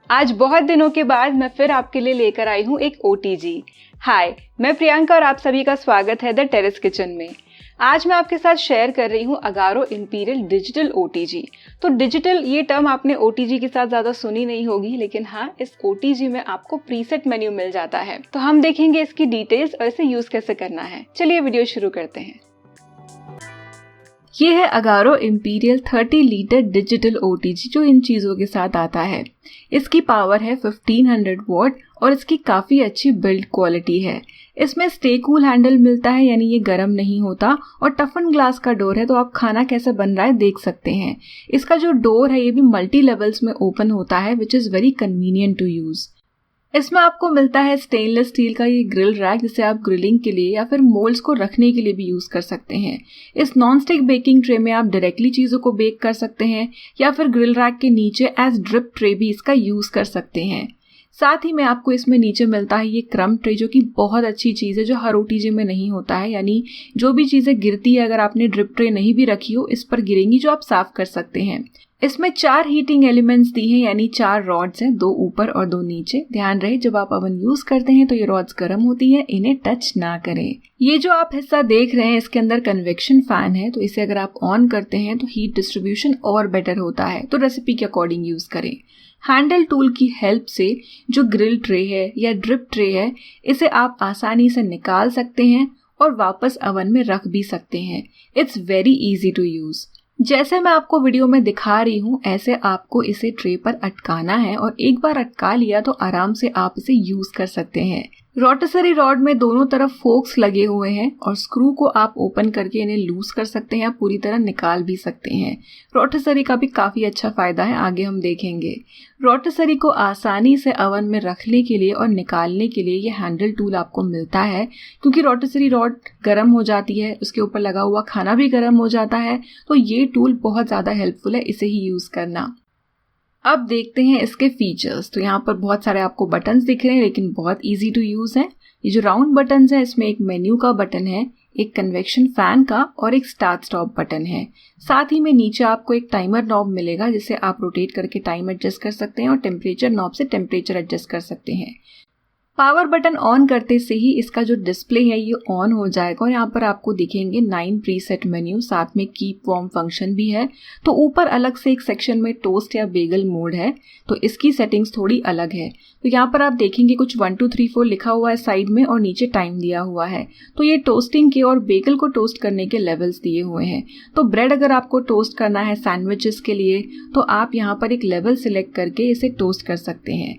आज बहुत दिनों के बाद मैं फिर आपके लिए लेकर आई हूँ एक OTG। हाय, मैं प्रियंका और आप सभी का स्वागत है द टेरेस किचन में। आज मैं आपके साथ शेयर कर रही हूँ अगारो इंपीरियल डिजिटल OTG। तो डिजिटल ये टर्म आपने OTG के साथ ज़्यादा सुनी नहीं होगी, लेकिन हाँ, इस OTG में आपको प्रीसेट मेन्यू मिल जाता है। तो हम देखेंगे इसकी डिटेल्स और इसे यूज़ कैसे करना है। चलिए वीडियो शुरू करते हैं। ये है Agaro imperial 30 litre digital OTG जो इन चीज़ों के साथ आता है। इसकी पावर है 1500 वॉट और इसकी काफ़ी अच्छी बिल्ड क्वालिटी है। इसमें स्टे कूल हैंडल मिलता है, यानी ये गर्म नहीं होता, और टफन ग्लास का डोर है, तो आप खाना कैसे बन रहा है देख सकते हैं। इसका जो डोर है ये भी मल्टी लेवल्स में ओपन होता है, which is very convenient to use. इसमें आपको मिलता है स्टेनलेस स्टील का ये ग्रिल रैक, जिसे आप ग्रिलिंग के लिए या फिर मोल्ड्स को रखने के लिए भी यूज़ कर सकते हैं। इस नॉन स्टिक बेकिंग ट्रे में आप डायरेक्टली चीज़ों को बेक कर सकते हैं या फिर ग्रिल रैक के नीचे एज ड्रिप ट्रे भी इसका यूज़ कर सकते हैं। साथ ही में आपको इसमें नीचे मिलता है ये क्रम ट्रे, जो कि बहुत अच्छी चीज़ है, जो हर OTG में नहीं होता है। यानी जो भी चीज़ें गिरती है, अगर आपने ड्रिप ट्रे नहीं भी रखी हो, इस पर गिरेंगी, जो आप साफ कर सकते हैं। इसमें 4 हीटिंग एलिमेंट्स दी हैं, यानी 4 रॉड्स हैं, 2 ऊपर और 2 नीचे। ध्यान रहे जब आप ओवन यूज करते हैं तो ये रॉड्स गर्म होती हैं, इन्हें टच ना करें। ये जो आप हिस्सा देख रहे हैं इसके अंदर कन्वेक्शन फैन है, तो इसे अगर आप ऑन करते हैं तो हीट डिस्ट्रीब्यूशन और बेटर होता है, तो रेसिपी के अकॉर्डिंग यूज करें। हैंडल टूल की हेल्प से जो ग्रिल ट्रे है या ड्रिप ट्रे है, इसे आप आसानी से निकाल सकते हैं और वापस ओवन में रख भी सकते हैं। It's very easy to use. जैसे मैं आपको वीडियो में दिखा रही हूँ, ऐसे आपको इसे ट्रे पर अटकाना है और एक बार अटका लिया तो आराम से आप इसे यूज कर सकते हैं। रोटिसरी रॉड में दोनों तरफ फोक्स लगे हुए हैं और स्क्रू को आप ओपन करके इन्हें लूज कर सकते हैं, पूरी तरह निकाल भी सकते हैं। रोटिसरी का भी काफ़ी अच्छा फ़ायदा है, आगे हम देखेंगे। रोटिसरी को आसानी से ओवन में रखने के लिए और निकालने के लिए ये हैंडल टूल आपको मिलता है, क्योंकि रोटिसरी रॉड गर्म हो जाती है, उसके ऊपर लगा हुआ खाना भी गर्म हो जाता है, तो ये टूल बहुत ज़्यादा हेल्पफुल है, इसे ही यूज़ करना। अब देखते हैं इसके फीचर्स। तो यहाँ पर बहुत सारे आपको बटन्स दिख रहे हैं, लेकिन बहुत इजी टू यूज़ हैं। ये जो राउंड बटन्स हैं, इसमें एक मेन्यू का बटन है, एक कन्वेक्शन फैन का और एक स्टार्ट स्टॉप बटन है। साथ ही में नीचे आपको एक टाइमर नॉब मिलेगा, जिसे आप रोटेट करके टाइम एडजस्ट कर सकते हैं और टेम्परेचर नॉब से टेम्परेचर एडजस्ट कर सकते हैं। पावर बटन ऑन करते से ही इसका जो डिस्प्ले है ये ऑन हो जाएगा और यहाँ पर आपको दिखेंगे 9 प्रीसेट मेन्यू, साथ में कीप वार्म फंक्शन भी है। तो ऊपर अलग से एक सेक्शन में टोस्ट या बेगल मोड है, तो इसकी सेटिंग्स थोड़ी अलग है। तो यहाँ पर आप देखेंगे कुछ 1 2 3 4 लिखा हुआ है साइड में और नीचे टाइम दिया हुआ है। तो ये टोस्टिंग के और बेगल को टोस्ट करने के लेवल्स दिए हुए हैं। तो ब्रेड अगर आपको टोस्ट करना है सैंडविचेस के लिए, तो आप यहाँ पर एक लेवल सिलेक्ट करके इसे टोस्ट कर सकते हैं।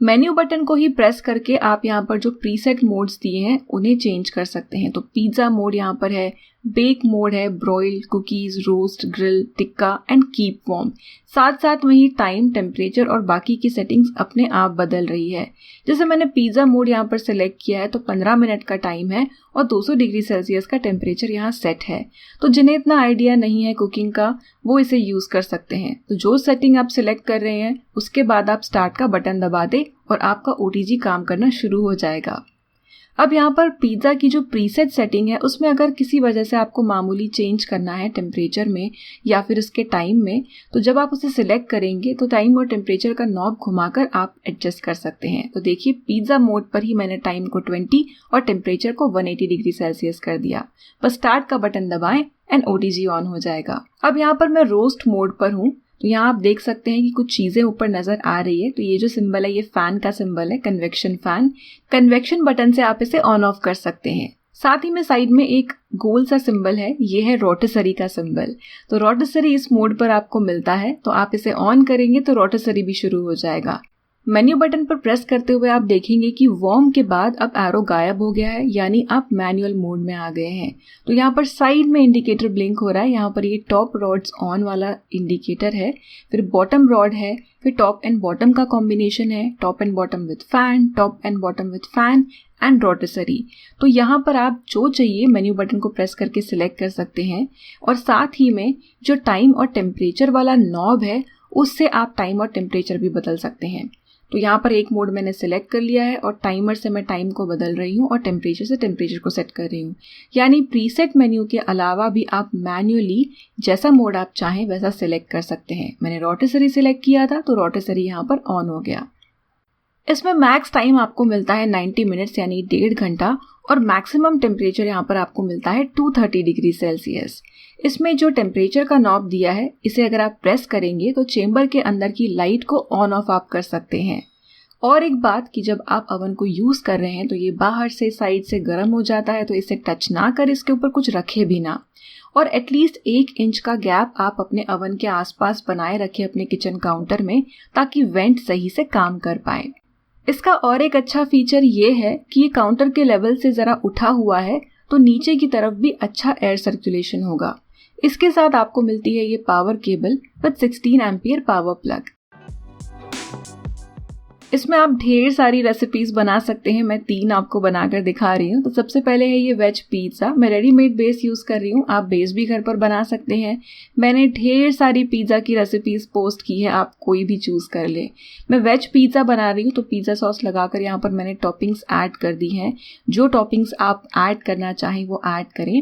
मेन्यू बटन को ही प्रेस करके आप यहाँ पर जो प्रीसेट मोड्स दिए हैं उन्हें चेंज कर सकते हैं। तो पिज्ज़ा मोड यहाँ पर है, बेक मोड है, broil, cookies, roast, grill, tikka and keep warm. साथ साथ वही टाइम, टेम्परेचर और बाकी की सेटिंग्स अपने आप बदल रही है। जैसे मैंने पिज़्ज़ा मोड यहाँ पर सिलेक्ट किया है, तो 15 मिनट का टाइम है और 200 डिग्री सेल्सियस का टेम्परेचर यहाँ सेट है। तो जिन्हें इतना आइडिया नहीं है कुकिंग का, वो इसे यूज़ कर सकते हैं। तो जो सेटिंग आप सिलेक्ट कर रहे हैं उसके बाद आप स्टार्ट का बटन दबा दें और आपका OTG काम करना शुरू हो जाएगा। अब यहाँ पर पिज़्ज़ा की जो प्रीसेट सेटिंग है, उसमें अगर किसी वजह से आपको मामूली चेंज करना है टेम्परेचर में या फिर उसके टाइम में, तो जब आप उसे सिलेक्ट करेंगे तो टाइम और टेम्परेचर का नॉब घुमाकर आप एडजस्ट कर सकते हैं। तो देखिए पिज़्ज़ा मोड पर ही मैंने टाइम को 20 और टेम्परेचर को 180 डिग्री सेल्सियस कर दिया। बस स्टार्ट का बटन दबाएं एंड OTG ऑन हो जाएगा। अब यहाँ पर मैं रोस्ट मोड पर हूँ, तो यहाँ आप देख सकते हैं कि कुछ चीज़ें ऊपर नज़र आ रही है। तो ये जो सिंबल है ये फ़ैन का सिंबल है, कन्वेक्शन फ़ैन। कन्वेक्शन बटन से आप इसे ऑन ऑफ कर सकते हैं। साथ ही में साइड में एक गोल सा सिंबल है, ये है रोटिसरी का सिंबल। तो रोटिसरी इस मोड पर आपको मिलता है, तो आप इसे ऑन करेंगे तो रोटिसरी भी शुरू हो जाएगा। मेन्यू बटन पर प्रेस करते हुए आप देखेंगे कि वार्म के बाद अब एरो गायब हो गया है, यानी आप मैनुअल मोड में आ गए हैं। तो यहाँ पर साइड में इंडिकेटर ब्लिंक हो रहा है। यहाँ पर ये टॉप रॉड्स ऑन वाला इंडिकेटर है, फिर बॉटम रॉड है, फिर टॉप एंड बॉटम का कॉम्बिनेशन है, top and bottom with fan, top and bottom with fan and rotisserie. तो यहाँ पर आप जो चाहिए मेन्यू बटन को प्रेस करके सिलेक्ट कर सकते हैं और साथ ही में जो टाइम और टेम्परेचर वाला नॉब है उससे आप टाइम और टेम्परेचर भी बदल सकते हैं। तो यहाँ पर एक मोड मैंने सिलेक्ट कर लिया है और टाइमर से मैं टाइम को बदल रही हूँ और टेम्परेचर से टेम्परेचर को सेट कर रही हूँ। यानी प्रीसेट मेन्यू के अलावा भी आप मैन्युअली जैसा मोड आप चाहें वैसा सिलेक्ट कर सकते हैं। मैंने रोटेसरी सिलेक्ट किया था तो रोटेसरी यहाँ पर ऑन हो गया। इसमें मैक्स टाइम आपको मिलता है 90 मिनट्स यानी 1.5 घंटा और मैक्सिमम टेम्परेचर यहाँ पर आपको मिलता है 230 डिग्री सेल्सियस। इसमें जो टेम्परेचर का नॉब दिया है इसे अगर आप प्रेस करेंगे तो चेंबर के अंदर की लाइट को ऑन ऑफ आप कर सकते हैं। और एक बात कि जब आप अवन को यूज़ कर रहे हैं तो ये बाहर से साइड से गर्म हो जाता है, तो इसे टच ना कर इसके ऊपर कुछ रखे भी ना, और एटलीस्ट 1 इंच का गैप आप अपने अवन के आसपास बनाए रखें अपने किचन काउंटर में, ताकि वेंट सही से काम कर पाए। इसका और एक अच्छा फीचर ये है कि ये काउंटर के लेवल से ज़रा उठा हुआ है तो नीचे की तरफ भी अच्छा एयर सर्कुलेशन होगा। इसके साथ आपको मिलती है ये power cable with 16 ampere power plug. इसमें आप ढेर सारी रेसिपीज बना सकते हैं। मैं 3 आपको बनाकर दिखा रही हूँ। तो सबसे पहले है ये वेज पिज़्ज़ा। मैं रेडीमेड बेस यूज़ कर रही हूँ, आप बेस भी घर पर बना सकते हैं। मैंने ढेर सारी पिज़्ज़ा की रेसिपीज पोस्ट की है, आप कोई भी चूज़ कर ले। मैं वेज पिज़्ज़ा बना रही हूँ तो पिज़्ज़ा सॉस लगाकर यहाँ पर मैंने टॉपिंग्स ऐड कर दी हैं। जो टॉपिंग्स आप ऐड करना चाहें वो ऐड करें।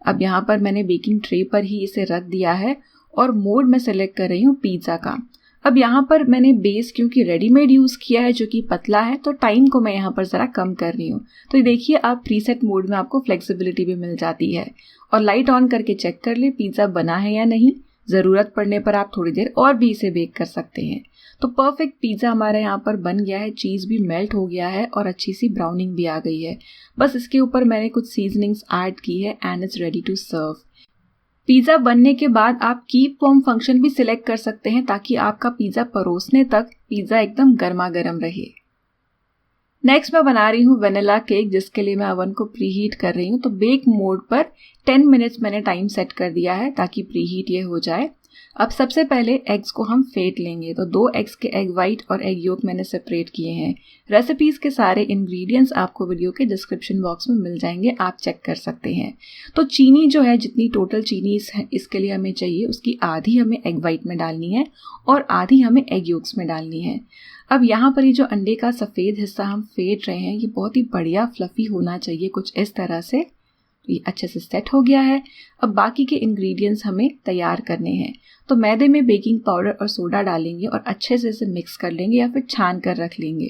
अब यहाँ पर मैंने बेकिंग ट्रे पर ही इसे रख दिया है और मोड में सेलेक्ट कर रही हूँ पिज़्ज़ा का। अब यहाँ पर मैंने बेस क्योंकि रेडीमेड यूज़ किया है जो कि पतला है, तो टाइम को मैं यहाँ पर ज़रा कम कर रही हूँ। तो ये देखिए आप प्रीसेट मोड में आपको फ्लेक्सिबिलिटी भी मिल जाती है। और लाइट ऑन करके चेक कर ले पिज़्ज़ा बना है या नहीं। ज़रूरत पड़ने पर आप थोड़ी देर और भी इसे बेक कर सकते हैं। तो परफेक्ट पिज़्ज़ा हमारा यहाँ पर बन गया है। चीज़ भी मेल्ट हो गया है और अच्छी सी ब्राउनिंग भी आ गई है। बस इसके ऊपर मैंने कुछ सीजनिंग्स ऐड की है and it's ready to serve. Pizza बनने के बाद आप कीप वार्म फंक्शन भी सिलेक्ट कर सकते हैं ताकि आपका पिज़्ज़ा परोसने तक पिज़्ज़ा एकदम गर्मा गर्म रहे। नेक्स्ट मैं बना रही हूँ वेनिला केक, जिसके लिए मैं ओवन को प्रीहीट कर रही हूँ। तो बेक मोड पर 10 मिनट्स मैंने टाइम सेट कर दिया है ताकि प्रीहीट ये हो जाए। अब सबसे पहले एग्स को हम फेंट लेंगे। तो 2 एग्स के एग वाइट और एग योक मैंने सेपरेट किए हैं। रेसिपीज़ के सारे इंग्रेडिएंट्स आपको वीडियो के डिस्क्रिप्शन बॉक्स में मिल जाएंगे, आप चेक कर सकते हैं। तो चीनी जो है, जितनी टोटल चीनी इसके लिए हमें चाहिए उसकी आधी हमें एग वाइट में डालनी है और आधी हमें एग योक्स में डालनी है। अब यहाँ पर ये जो अंडे का सफ़ेद हिस्सा हम फेंट रहे हैं ये बहुत ही बढ़िया फ्लफ़ी होना चाहिए, कुछ इस तरह से। तो ये अच्छे से सेट हो गया है। अब बाकी के इंग्रेडिएंट्स हमें तैयार करने हैं। तो मैदे में बेकिंग पाउडर और सोडा डालेंगे और अच्छे से इसे मिक्स कर लेंगे या फिर छान कर रख लेंगे।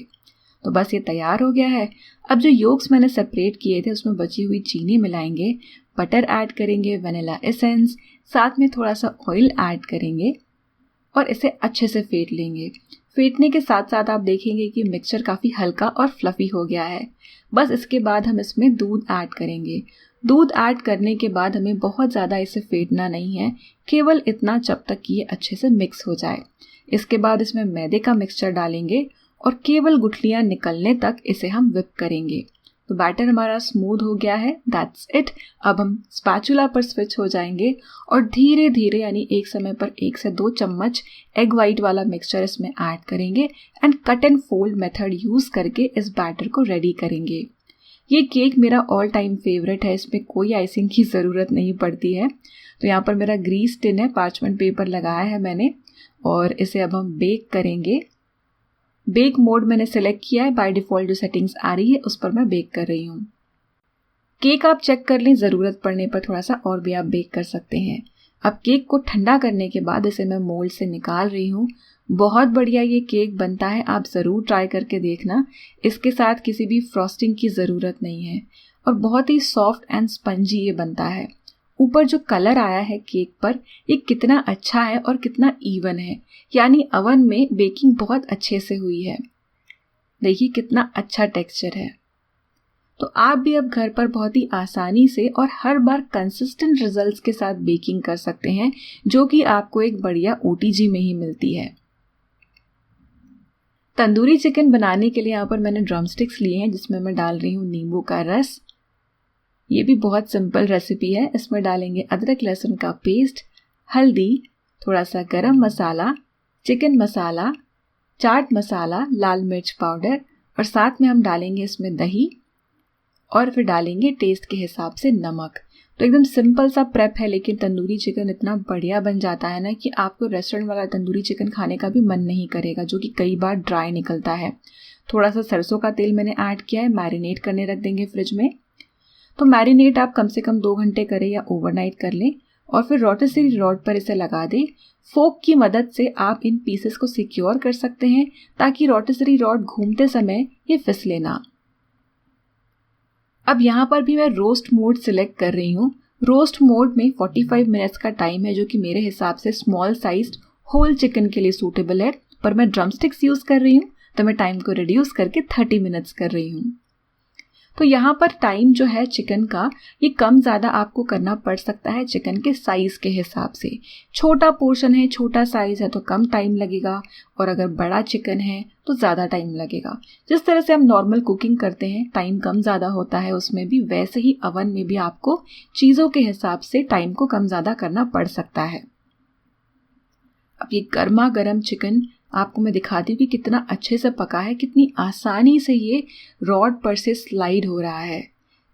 तो बस ये तैयार हो गया है। अब जो योक्स मैंने सेपरेट किए थे उसमें बची हुई चीनी मिलाएंगे, बटर ऐड करेंगे, वनीला एसेंस, साथ में थोड़ा सा ऑयल ऐड करेंगे और इसे अच्छे से फेंट लेंगे। फेंटने के साथ साथ आप देखेंगे कि मिक्सचर काफ़ी हल्का और फ्लफ़ी हो गया है। बस इसके बाद हम इसमें दूध ऐड करेंगे। दूध ऐड करने के बाद हमें बहुत ज़्यादा इसे फेंटना नहीं है, केवल इतना जब तक कि ये अच्छे से मिक्स हो जाए। इसके बाद इसमें मैदे का मिक्सचर डालेंगे और केवल गुठलियाँ निकलने तक इसे हम विप करेंगे। तो बैटर हमारा स्मूथ हो गया है, दैट्स इट। अब हम स्पैचुला पर स्विच हो जाएंगे और धीरे धीरे यानी एक समय पर 1 से 2 चम्मच एग वाइट वाला मिक्सचर इसमें ऐड करेंगे and cut and fold method use करके इस बैटर को रेडी करेंगे। ये केक मेरा ऑल टाइम फेवरेट है, इसमें कोई आइसिंग की ज़रूरत नहीं पड़ती है। तो यहाँ पर मेरा ग्रीस टिन है, पार्चमेंट पेपर लगाया है मैंने और इसे अब हम बेक करेंगे। बेक मोड मैंने सेलेक्ट किया है, बाय डिफ़ॉल्ट जो सेटिंग्स आ रही है उस पर मैं बेक कर रही हूँ। केक आप चेक कर लें, ज़रूरत पड़ने पर थोड़ा सा और भी आप बेक कर सकते हैं। अब केक को ठंडा करने के बाद इसे मैं मोल्ड से निकाल रही हूँ। बहुत बढ़िया ये केक बनता है, आप ज़रूर ट्राई करके देखना। इसके साथ किसी भी फ्रॉस्टिंग की ज़रूरत नहीं है और बहुत ही सॉफ्ट एंड स्पंजी ये बनता है। ऊपर जो कलर आया है केक पर ये कितना अच्छा है और कितना इवन है, यानी अवन में बेकिंग बहुत अच्छे से हुई है। देखिए कितना अच्छा टेक्सचर है। तो आप भी अब घर पर बहुत ही आसानी से और हर बार कंसिस्टेंट रिजल्ट्स के साथ बेकिंग कर सकते हैं, जो कि आपको एक बढ़िया OTG में ही मिलती है। तंदूरी चिकन बनाने के लिए यहाँ पर मैंने ड्रमस्टिक्स लिए हैं, जिसमें मैं डाल रही हूँ नींबू का रस। ये भी बहुत सिंपल रेसिपी है। इसमें डालेंगे अदरक लहसुन का पेस्ट, हल्दी, थोड़ा सा गरम मसाला, चिकन मसाला, चाट मसाला, लाल मिर्च पाउडर और साथ में हम डालेंगे इसमें दही और फिर डालेंगे टेस्ट के हिसाब से नमक। तो तो एकदम सिंपल सा प्रेप है, लेकिन तंदूरी चिकन इतना बढ़िया बन जाता है ना कि आपको रेस्टोरेंट वाला तंदूरी चिकन खाने का भी मन नहीं करेगा, जो कि कई बार ड्राई निकलता है। थोड़ा सा सरसों का तेल मैंने ऐड किया है, मैरिनेट करने रख देंगे फ्रिज में। तो मैरिनेट आप कम से कम 2 घंटे करें या ओवरनाइट कर लें, और फिर रोटिसरी रॉड पर इसे लगा दें। फोक की मदद से आप इन पीसेस को सिक्योर कर सकते हैं ताकि रोटिसरी रॉड घूमते समय ये फिसले ना। अब यहाँ पर भी मैं रोस्ट मोड सिलेक्ट कर रही हूँ। रोस्ट मोड में 45 मिनट्स का टाइम है, जो कि मेरे हिसाब से स्मॉल साइज्ड होल चिकन के लिए सूटेबल है, पर मैं ड्रमस्टिक्स यूज़ कर रही हूँ तो मैं टाइम को रिड्यूस करके 30 मिनट्स कर रही हूँ। तो यहाँ पर टाइम जो है चिकन का, ये कम ज़्यादा आपको करना पड़ सकता है चिकन के साइज़ के हिसाब से। छोटा पोर्शन है, छोटा साइज़ है तो कम टाइम लगेगा, और अगर बड़ा चिकन है तो ज़्यादा टाइम लगेगा। जिस तरह से हम नॉर्मल कुकिंग करते हैं टाइम कम ज़्यादा होता है उसमें भी, वैसे ही अवन में भी आपको चीज़ों के हिसाब से टाइम को कम ज़्यादा करना पड़ सकता है। अब ये गर्मा गर्म चिकन आपको मैं दिखाती हूँ कि कितना अच्छे से पका है, कितनी आसानी से ये रॉड पर से स्लाइड हो रहा है।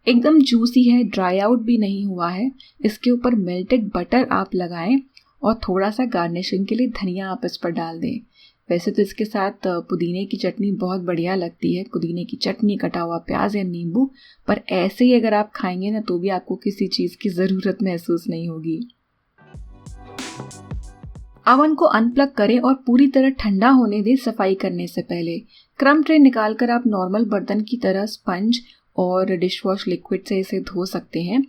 एकदम जूसी है, ड्राई आउट भी नहीं हुआ है। इसके ऊपर मेल्टेड बटर आप लगाएं और थोड़ा सा गार्निशिंग के लिए धनिया आप इस पर डाल दें। वैसे तो इसके साथ पुदीने की चटनी बहुत बढ़िया लगती है, पुदीने की चटनी, कटा हुआ प्याज या नींबू, पर ऐसे ही अगर आप खाएंगे ना तो भी आपको किसी चीज़ की ज़रूरत महसूस नहीं होगी। अवन को अनप्लग करें और पूरी तरह ठंडा होने दें सफाई करने से पहले। क्रम ट्रे निकालकर आप नॉर्मल बर्तन की तरह स्पंज और डिश वॉश लिक्विड से इसे धो सकते हैं।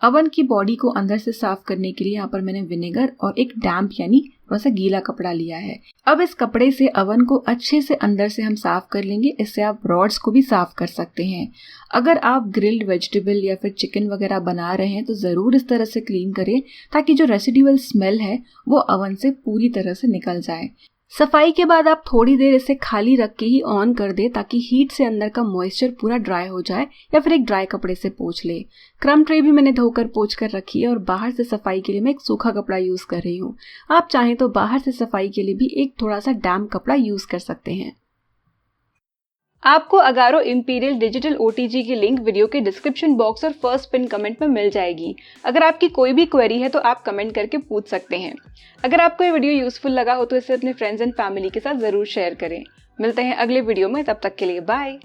अवन की बॉडी को अंदर से साफ करने के लिए यहाँ पर मैंने विनेगर और एक डैम्प यानी थोड़ा सा गीला कपड़ा लिया है। अब इस कपड़े से अवन को अच्छे से अंदर से हम साफ कर लेंगे। इससे आप रॉड्स को भी साफ कर सकते हैं। अगर आप ग्रिल्ड वेजिटेबल या फिर चिकन वगैरह बना रहे हैं तो ज़रूर इस तरह से क्लीन करें ताकि जो रेसिडुअल स्मेल है वो अवन से पूरी तरह से निकल जाए। सफाई के बाद आप थोड़ी देर इसे खाली रख के ही ऑन कर दें ताकि हीट से अंदर का मॉइस्चर पूरा ड्राई हो जाए, या फिर एक ड्राई कपड़े से पोंछ ले। क्रम ट्रे भी मैंने धोकर पोंछ कर रखी है और बाहर से सफाई के लिए मैं एक सूखा कपड़ा यूज़ कर रही हूँ। आप चाहें तो बाहर से सफाई के लिए भी एक थोड़ा सा डैम्प कपड़ा यूज़ कर सकते हैं। आपको अगारो इंपीरियल डिजिटल ओटीजी की लिंक वीडियो के डिस्क्रिप्शन बॉक्स और फर्स्ट पिन कमेंट में मिल जाएगी। अगर आपकी कोई भी क्वेरी है तो आप कमेंट करके पूछ सकते हैं। अगर आपको ये वीडियो यूजफुल लगा हो तो इसे अपने फ्रेंड्स एंड फैमिली के साथ ज़रूर शेयर करें। मिलते हैं अगले वीडियो में, तब तक के लिए बाय।